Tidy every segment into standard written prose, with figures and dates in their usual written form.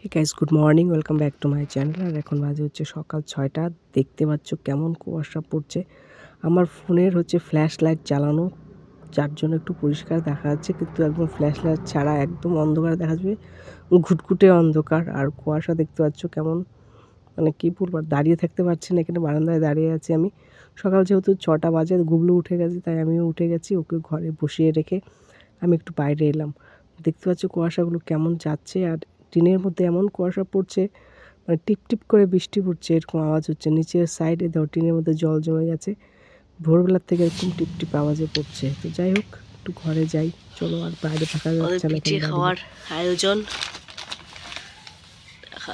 Hey guys, good morning, welcome back to my channel. আর এখন বাজে হচ্ছে সকাল 6টা। দেখতে পাচ্ছ কেমন কুয়াশা পড়ছে। আমার ফোনের হচ্ছে ফ্ল্যাশ লাইট চালানো, যার জন্য একটু পরিষ্কার দেখা যাচ্ছে, কিন্তু একদম ফ্ল্যাশ লাইট ছাড়া একদম অন্ধকার দেখা যাবে, ঘুটঘুটে অন্ধকার। আর কুয়াশা দেখতে পাচ্ছ কেমন, মানে কী বলবো, দাঁড়িয়ে থাকতে পারছি না, এখানে বারান্দায় দাঁড়িয়ে আছি আমি। সকাল যেহেতু 6টা বাজে, গুবলু উঠে গেছে, তাই আমিও উঠে গেছি। ওকে ঘরে বসিয়ে রেখে আমি একটু বাইরে এলাম। দেখতে পাচ্ছ কুয়াশাগুলো কেমন যাচ্ছে, আর টিনের মধ্যে এমন কুয়াশা পড়ছে, মানে টিপ টিপ করে বৃষ্টি পড়ছে, এরকম আওয়াজ হচ্ছে। নিচের সাইডে দাও টিনের মধ্যে জল জমে গেছে, ভোরবেলার থেকে এরকম টিপ টিপ আওয়াজে পড়ছে। তো যাই হোক, একটু ঘরে যাই, চলো। আর বাইরে থাকা যাচ্ছে না, পিঠে খাওয়ার আয়োজন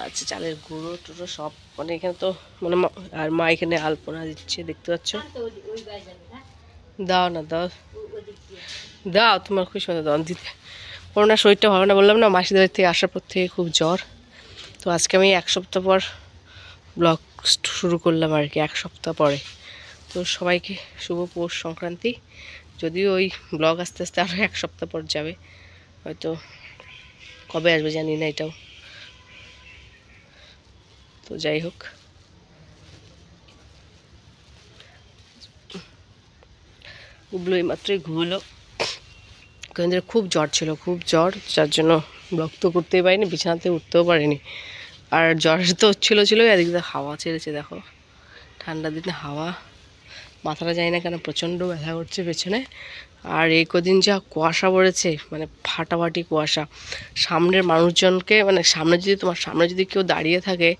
আচ্ছা, চালের গুঁড়ো টুড়ো সব, মানে এখানে তো মানে আর মা এখানে আলপনা দিচ্ছে, দেখতে পাচ্ছ। দাও না, দাও দাও, তোমার খুব সুন্দর দাও দিতে। করোনা শরীরটা ভালো না, বললাম না, মাসিদের থেকে আসার পর থেকে খুব জ্বর। তো আজকে আমি 1 সপ্তাহ পর ব্লগ শুরু করলাম আর কি, 1 সপ্তাহ পরে। তো সবাইকে শুভ পৌষ সংক্রান্তি। যদিও ওই ব্লগ আস্তে আস্তে আরও 1 সপ্তাহ পর যাবে, হয়তো কবে আসবে জানি না এটাও। তো যাই হোক, গুবলু এই মাত্রই ঘুমলো, কেন্দ্রে খুব জ্বর ছিল, খুব জ্বর, যার জন্য ব্লগ তো করতেই পারিনি, বিছানাতে উঠতেও পারিনি। আর জ্বর তো ছিল, এদিক দিয়ে হাওয়া ছেড়েছে, দেখো ঠান্ডা দিনে হাওয়া, মাথাটা যায় না কেন প্রচণ্ড ব্যথা করছে পেছনে। আর এই কদিন যা কুয়াশা পড়েছে, মানে ফাটাফাটি কুয়াশা। সামনের মানুষজনকে, মানে তোমার সামনে যদি কেউ দাঁড়িয়ে থাকে,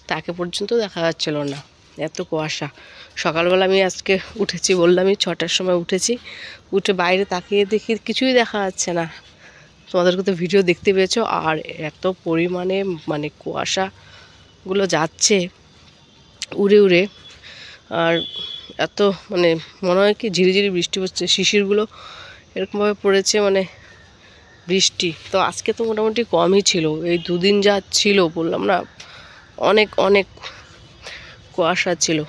তাকে পর্যন্ত দেখা যাচ্ছিল না, এত কুয়াশা। সকালবেলা আমি আজকে উঠেছি, বললামই 6টার সময় উঠেছি, উঠে বাইরে তাকিয়ে দেখি কিছুই দেখা যাচ্ছে না। তোমাদেরকে তো ভিডিও দেখতে পেয়েছো। আর এত পরিমাণে মানে কুয়াশাগুলো যাচ্ছে উড়ে উড়ে, আর এত মানে মনে হয় কি ঝিরিঝিরি বৃষ্টি পড়ছে, শিশিরগুলো এরকমভাবে পড়েছে, মানে বৃষ্টি তো আজকে তো মোটামুটি কমই ছিল। এই 2 দিন যা ছিল, বললাম না, অনেক অনেক কুয়াশা ছিল।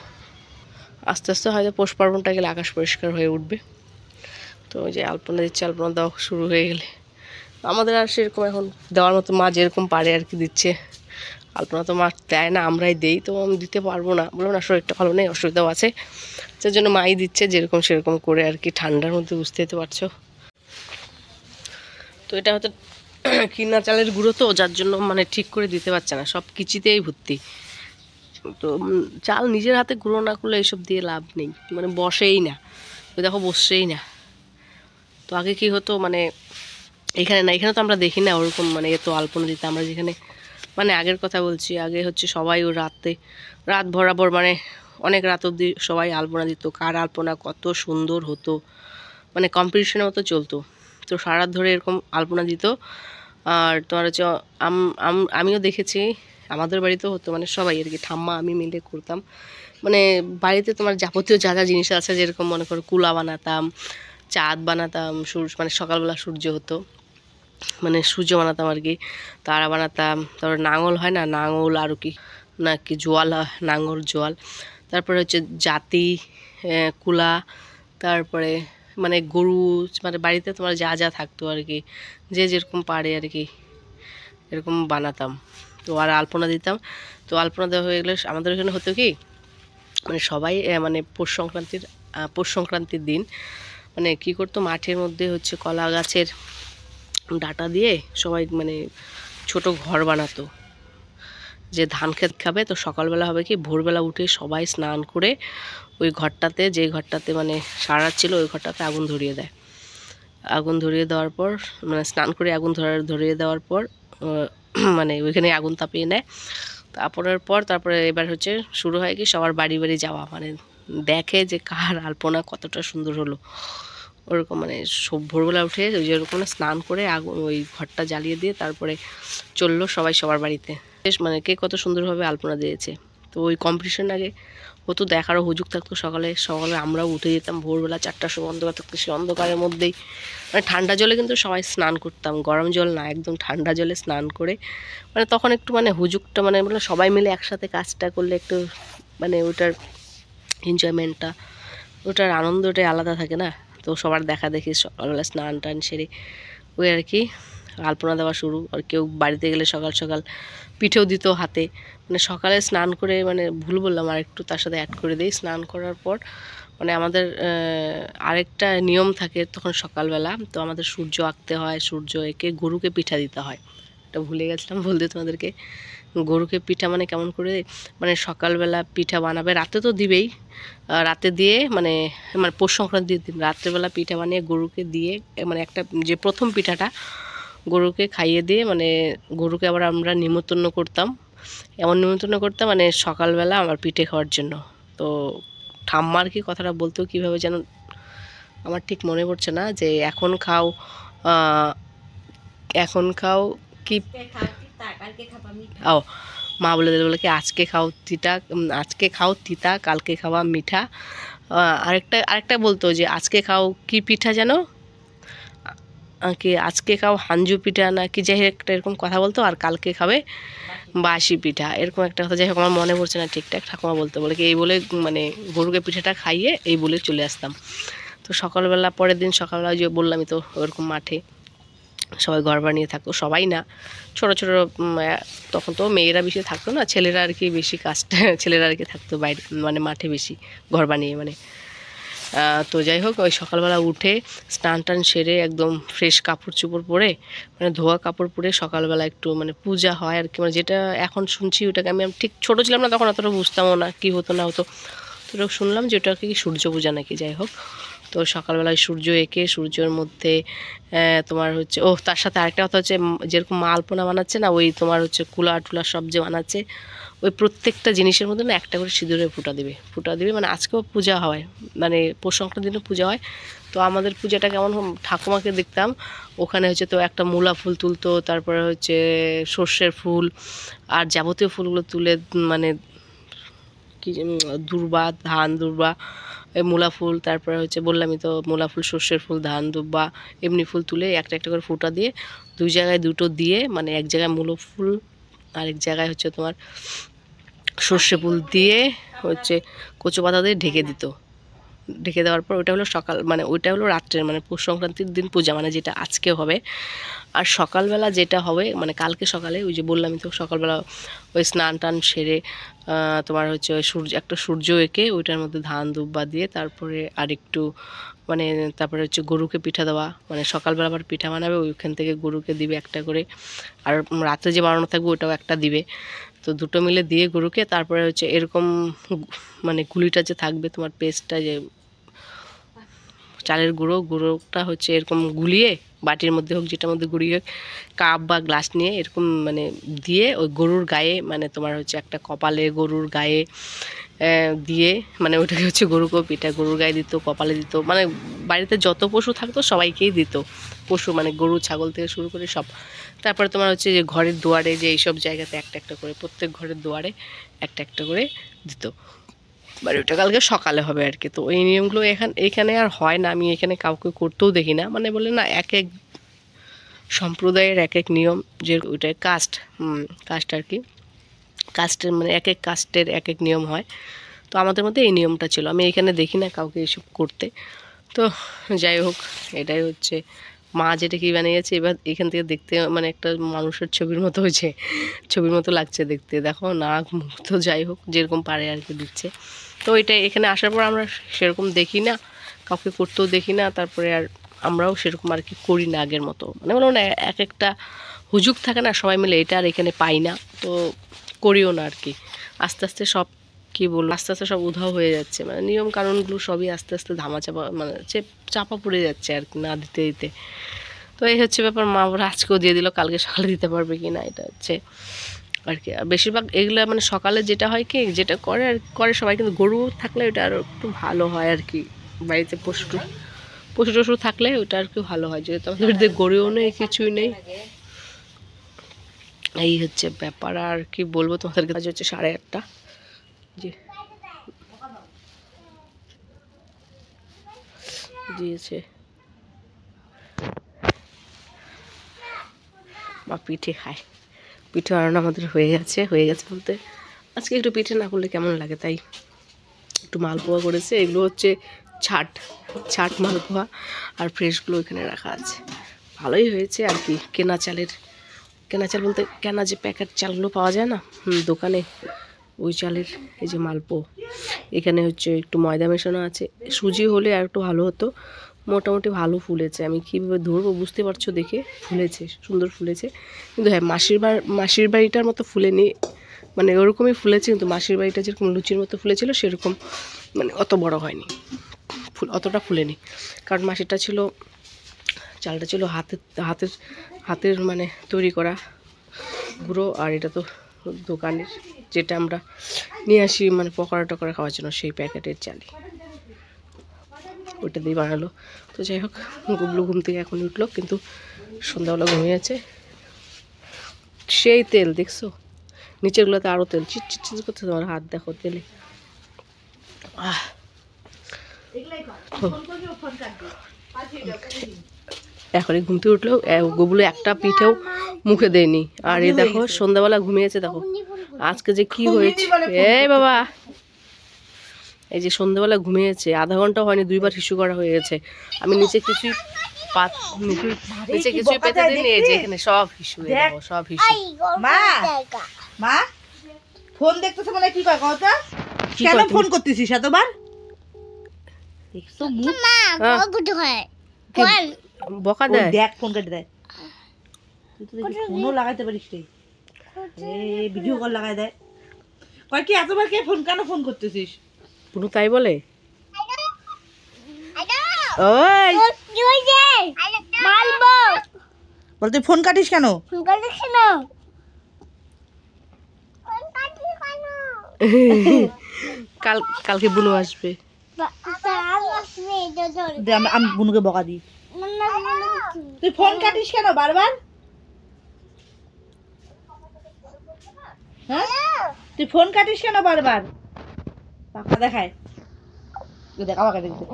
আস্তে আস্তে হয়তো পৌষ পার্বণটা গেলে আকাশ পরিষ্কার হয়ে উঠবে। তো ওই যে আলপনা দিচ্ছে, আলপনা দেওয়া শুরু হয়ে গেলে আমাদের আর সেরকম এখন দেওয়ার মতো, মা যেরকম পারে আর কি দিচ্ছে। আলপনা তো মা দেয় না, আমরাই দেই, তো আমি দিতে পারবো না, বলবো না, শরীরটা ভালো নেই, অসুবিধাও আছে, যার জন্য মাই দিচ্ছে যেরকম সেরকম করে আর কি। ঠান্ডার মধ্যে বুঝতেই তো পারছো। তো এটা হয়তো কিনা চালের গুঁড়ো, তো যার জন্য মানে ঠিক করে দিতে পারছে না, সব কিছুতেই ভর্তি। তো চাল নিজের হাতে গুঁড়ো না করলে এইসব দিয়ে লাভ নেই, মানে বসেই না, ওই দেখো বসছেই না। তো আগে কি হতো, মানে এখানে তো আমরা দেখি না ওরকম, মানে এত আলপনা দিতে। আমরা যেখানে, মানে আগের কথা বলছি, আগে হচ্ছে সবাই ও রাত বরাবর, মানে অনেক রাত অবধি সবাই আলপনা দিত। কার আলপনা কত সুন্দর হতো, মানে কম্পিটিশনের মতো চলতো। তো সারা রাত ধরে এরকম আলপনা দিত। আর তোমার হচ্ছে আমিও দেখেছি, আমাদের বাড়িতেও হতো, মানে সবাই আর কি, ঠাম্মা আমি মিলে করতাম। মানে বাড়িতে তোমার যাবতীয় যা যা জিনিস আছে, যেরকম মনে করো কুলা বানাতাম, চাঁদ বানাতাম, মানে সকালবেলা সূর্য হতো, মানে সূর্য বানাতাম আর কি, তারা বানাতাম। তারপর নাঙল হয় না, নাঙল, আর কি না কি জোয়াল, নাঙল জোয়াল, তারপরে হচ্ছে জাতি, কুলা, তারপরে মানে গরু, মানে বাড়িতে তোমার যা যা থাকতো আর কি, যে যেরকম পারে আর কি, এরকম বানাতাম। তো আর আলপনা দিতাম। তো আলপনা দেওয়া হয়ে গেলে আমাদের এখানে হতো কি, মানে সবাই মানে পৌষ সংক্রান্তির দিন মানে কি করতো, মাঠের মধ্যে হচ্ছে কলা গাছের ডাটা দিয়ে সবাই মানে ছোট ঘর বানাতো, যে ধান ক্ষেত খাবে। তো সকালবেলা হবে কি, ভোরবেলা উঠে সবাই স্নান করে ওই ঘরটাতে, যে ঘরটাতে মানে সারা ছিল, ওই ঘরটাতে আগুন ধরিয়ে দেয়। আগুন ধরিয়ে দেওয়ার পর, মানে স্নান করে আগুন ধরিয়ে দেওয়ার পর মানে ওইখানে আগুন তাপিয়ে নেয়। তারপরে এবার হচ্ছে শুরু হয় কি, সবার বাড়ি বাড়ি যাওয়া, মানে দেখে যে কার আলপনা কতটা সুন্দর হলো। ওরকম মানে সব ভোরবেলা উঠে ওই যেরকম স্নান করে আগুন ওই ঘরটা জ্বালিয়ে দিয়ে তারপরে চললো সবাই সবার বাড়িতে, বেশ মানে কে কত সুন্দরভাবে আলপনা দিয়েছে। তো ওই কম্পিটিশন আগে হতো, দেখারও হুজুগ থাকতো। সকালে আমরাও উঠে যেতাম ভোরবেলা 4টার সময়, অন্ধকার থাকতো, সেই অন্ধকারের মধ্যেই মানে ঠান্ডা জলে কিন্তু সবাই স্নান করতাম, গরম জল না, একদম ঠান্ডা জলে স্নান করে। মানে তখন একটু মানে হুজুগটা, মানে সবাই মিলে একসাথে কাজটা করলে একটু মানে ওটার এনজয়মেন্টটা, ওটার আনন্দটাই আলাদা থাকে না। তো সবার দেখা দেখি সকালবেলা স্নান টান সেরে ওই আর কি। আলপনা দেওয়া শুরু। আর কেউ বাড়িতে গেলে সকাল সকাল পিঠেও দিত হাতে। মানে সকালে স্নান করে, মানে ভুল বললাম, আর একটু তার সাথে অ্যাড করে দিই, স্নান করার পর মানে আমাদের আরেকটা নিয়ম থাকে তখন সকালবেলা, তো আমাদের সূর্য আঁকতে হয়, সূর্য এঁকে গরুকে পিঠা দিতে হয়। এটা ভুলে গেছিলাম বলতে তোমাদেরকে। গরুকে পিঠা মানে কেমন করে, মানে সকালবেলা পিঠা বানাবে, রাতে তো দিবেই, রাতে দিয়ে মানে মানে পৌষ সংক্রান্তির দিন রাত্রেবেলা পিঠা বানিয়ে গরুকে দিয়ে, মানে একটা যে প্রথম পিঠাটা গরুকে খাইয়ে দিয়ে, মানে গরুকে আবার আমরা নিমন্ত্রণ করতাম। এমন নিমন্ত্রণ করতাম মানে সকালবেলা আমার পিঠে খাওয়ার জন্য। তো ঠাম্মার কি কথাটা বলতেও কীভাবে যেন আমার ঠিক মনে পড়ছে না, যে এখন খাও কি, ও মা বলে দিল, বলে কি আজকে খাও তিতা কালকে খাওয়া মিঠা। আরেকটা বলতো যে আজকে খাও কি পিঠা যেন, কি আজকে খাও হাঞ্জু পিঠা না কি, যাই একটা এরকম কথা বলতো, আর কালকে খাবে বাসি পিঠা, এরকম একটা কথা। যাই হোক আমার মনে পড়ছে না ঠিকঠাক। ঠাকুমা বলতে বলে কি এই বলে মানে গরুকে পিঠাটা খাইয়ে এই বলে চলে আসতাম। তো সকালবেলা পরের দিন সকালবেলা যে বললামই তো, ওরকম মাঠে সবাই ঘর বানিয়ে থাকতো, সবাই না, ছোটো ছোটো, তখন তো মেয়েরা বেশি থাকতো না, ছেলেরা আর কি বেশি কাজটা ছেলেরা আর কি থাকতো বাইরে, মানে মাঠে বেশি ঘর বানিয়ে মানে। তো যাই হোক ওই সকালবেলা উঠে স্নান টান সেরে একদম ফ্রেশ কাপড় চোপড় পরে, মানে ধোয়া কাপড় পরে সকালবেলা একটু মানে পূজা হয় আর কি, মানে যেটা এখন শুনছি ওটাকে আমি ঠিক ছোটো ছিলাম না তখন, অতটা বুঝতামও না কী হতো না হতো। তো শুনলাম যে ওটা কি সূর্য পূজা নাকি, যাই হোক। তো সকালবেলায় সূর্য এঁকে সূর্যের মধ্যে তোমার হচ্ছে, তার সাথে আরেকটা কথা হচ্ছে, যেরকম মা আলপনা বানাচ্ছে না, ওই তোমার হচ্ছে কুলা টুলা সব যে বানাচ্ছে, ওই প্রত্যেকটা জিনিসের মধ্যে না একটা করে সিঁদুরের ফুটা দিবে। মানে আজকেও পূজা হয়, মানে পৌষ সংক্রান্তির দিনে পূজা হয়। তো আমাদের পূজাটা কেমন, ঠাকুমাকে দেখতাম ওখানে হচ্ছে তো একটা মূলা ফুল তুলতো, তারপরে হচ্ছে সর্ষের ফুল আর যাবতীয় ফুলগুলো তুলে, মানে কি দূর্বা, ধান দূর্বা, মূলা ফুল, তারপরে হচ্ছে বললামই তো মূলা ফুল, সর্ষের ফুল, ধান দুব্বা, এমনি ফুল তুলে একটা একটা করে ফুটা দিয়ে, দুই জায়গায় দুটো দিয়ে, মানে এক জায়গায় মূলো ফুল আরেক জায়গায় হচ্ছে তোমার সর্ষে ফুল দিয়ে হচ্ছে কচু পাতা দিয়ে ঢেকে দেওয়ার পর ওইটা হলো সকাল, মানে ওইটা হলো রাত্রের, মানে পৌষ সংক্রান্তির দিন পূজা, মানে যেটা আজকে হবে। আর সকালবেলা যেটা হবে মানে কালকে সকালে, ওই যে বললামই তো সকালবেলা ওই স্নান টান সেরে তোমার হচ্ছে ওই একটা সূর্য এঁকে ওইটার মধ্যে ধান দুব্বা দিয়ে, তারপরে আরেকটু মানে তারপরে হচ্ছে গরুকে পিঠা দেওয়া, মানে সকালবেলা আবার পিঠা বানাবে, ওইখান থেকে গরুকে দিবে একটা করে, আর রাতে যে বানানো থাকবে ওটাও একটা দিবে। তো দুটো মিলে দিয়ে গরুকে, তারপরে হচ্ছে এরকম মানে গুলিটা যে থাকবে তোমার পেস্টটা, যে চালের গুঁড়োটা হচ্ছে এরকম গুলিয়ে, বাটির মধ্যে হোক যেটার মধ্যে গুঁড়িয়ে হোক, কাপ বা গ্লাস নিয়ে এরকম মানে দিয়ে ওই গরুর গায়ে, মানে তোমার হচ্ছে একটা কপালে গরুর গায়ে দিয়ে, মানে ওটাকে হচ্ছে গরুকেও পিঠা গরুর গায়ে দিত, কপালে দিত, মানে বাড়িতে যত পশু থাকতো সবাইকেই দিত পশু, মানে গরু ছাগল থেকে শুরু করে সব। তারপরে তোমার হচ্ছে যে ঘরের দুয়ারে, যে এইসব জায়গাতে একটা একটা করে, প্রত্যেক ঘরের দুয়ারে একটা একটা করে দিত। মানে ওটা কালকে সকালে হবে আর কি। তো এই নিয়মগুলো এখানে আর হয় না, আমি এখানে কাউকে করতেও দেখি না, মানে বলে না এক এক সম্প্রদায়ের এক এক নিয়ম, যে ওইটা কাস্ট আর কি, কাস্টের মানে এক এক কাস্টের এক এক নিয়ম হয়। তো আমাদের মধ্যে এই নিয়মটা ছিল, আমি এখানে দেখি না কাউকে এইসব করতে। তো যাই হোক, এটাই হচ্ছে মা যেটা কি বানিয়েছে। এবার এখান থেকে দেখতে মানে একটা মানুষের ছবির মতো হয়েছে, ছবির মতো লাগছে দেখতে, দেখো নাক মুখ, তো যাই হোক যেরকম পারে আর কি দিচ্ছে। তো এটা এখানে আসার পর আমরা সেরকম দেখি না, কাউকে করতেও দেখি না, তারপরে আর আমরাও সেরকম আর কি করি না আগের মতো, মানে বলো না এক একটা হুজুগ থাকে না সবাই মিলে, এটা আর এখানে পাই না, তো করিও না আর কি। আস্তে আস্তে সব কি বলবো, আস্তে আস্তে সব উধাও হয়ে যাচ্ছে, মানে নিয়ম কানুনগুলো সবই আস্তে আস্তে ধামাচাপা, মানে চাপা পড়ে যাচ্ছে আর কি, না দিতে দিতে। তো এই হচ্ছে ব্যাপার। মা ওরা আজকেও দিয়ে দিল, কালকে সকালে দিতে পারবে কি না, এটা হচ্ছে আর কি। আর বেশিরভাগ এগুলো মানে সকালে যেটা হয় কি, যেটা করে সবাই, কিন্তু গরু থাকলে ওটা আরও একটু ভালো হয় আর কি, বাড়িতে পশু টশু থাকলে ওটা আর কি ভালো হয়, যেহেতু আমাদের গরুও নেই কিছুই নেই। এই হচ্ছে ব্যাপার, আর কি বলবো তোমাদেরকে। আজ হচ্ছে 8:30, জি দিয়েছে মা পিঠে খায়, পিঠে বানানো আমাদের হয়ে গেছে বলতে আজকে একটু পিঠে না করলে কেমন লাগে, তাই একটু মালপোয়া করেছে। এগুলো হচ্ছে ছাট মালপোয়া, আর ফ্রেশগুলো এখানে রাখা আছে। ভালোই হয়েছে আর কি। কেনা চাল বলতে কেনা যে প্যাকেট চালগুলো পাওয়া যায় না দোকানে, ওই চালের এই যে মালপো। এখানে হচ্ছে একটু ময়দা মেশানো আছে, সুজি হলে আর একটু ভালো হতো। মোটামুটি ভালো ফুলেছে, আমি কীভাবে ধরবো বুঝতে পারছো দেখে, ফুলেছে, সুন্দর ফুলেছে। কিন্তু হ্যাঁ মাসির বাড়িটার মতো ফুলেনি, মানে ওরকমই ফুলেছে, কিন্তু মাসির বাড়িটা যেরকম লুচির মতো ফুলেছিল সেরকম মানে অত বড় হয়নি, অতটা ফুলেনি। কারণ মাসিরটা ছিল, চালটা ছিল হাতের মানে তৈরি করা গুঁড়ো, আর এটা তো দোকানের যেটা আমরা নিয়ে আসি মানে পকোড়া টকোড়া খাওয়ার জন্য, সেই প্যাকেটের চালই, ওইটা দিয়ে বানালো। তো যাই হোক, গুবলু ঘুম থেকে এখন উঠলো, কিন্তু সন্ধ্যাবেলা ঘুমিয়েছে। সেই তেল দেখছো, নিচেরগুলোতে আরও তেল চিট করছে, তোমার হাত দেখো তেলে। এখনই ঘুম থেকে উঠলো, গুবলু একটা পিঠেও মুখে দেয়নি। আর এই দেখো সন্ধ্যাবেলা ঘুমিয়েছে, দেখো আজকে যে কি হয়েছে। এই বাবা, এই যে সন্ধ্যাবেলা ঘুমিয়েছে, আধা ঘন্টা হয়নি, 2বার হিসু করা হয়ে গেছে। আমি নিচে কিছুই পেতে দিইনি, এই যে এখানে সব হিসু, সব হিসু। মা ফোন দেখতেছে মানে কি কয় কথা, কেন ফোন করতেছিস এতবার? দেখছো মুখ বকা দেয়, দেখ ফোন কেটে দেয়। তুই তো দেখি ফোনও লাগাইতে পারিস রে, এই ভিডিও কল লাগাই দেয়। কয় কি এতবার কে ফোন, কেন ফোন করতেছিস? পুনু তাই বলে। বল তুই ফোন কাটিস কেন? কালকে বুনু আসবে, আমি বুনুকে বকা দিই। তুই ফোন কাটিস কেন বারবার? হ্যাঁ তুই ফোন কাটিস কেন বারবার? পাকা দেখায়, দেখ আমাকে দেখতে।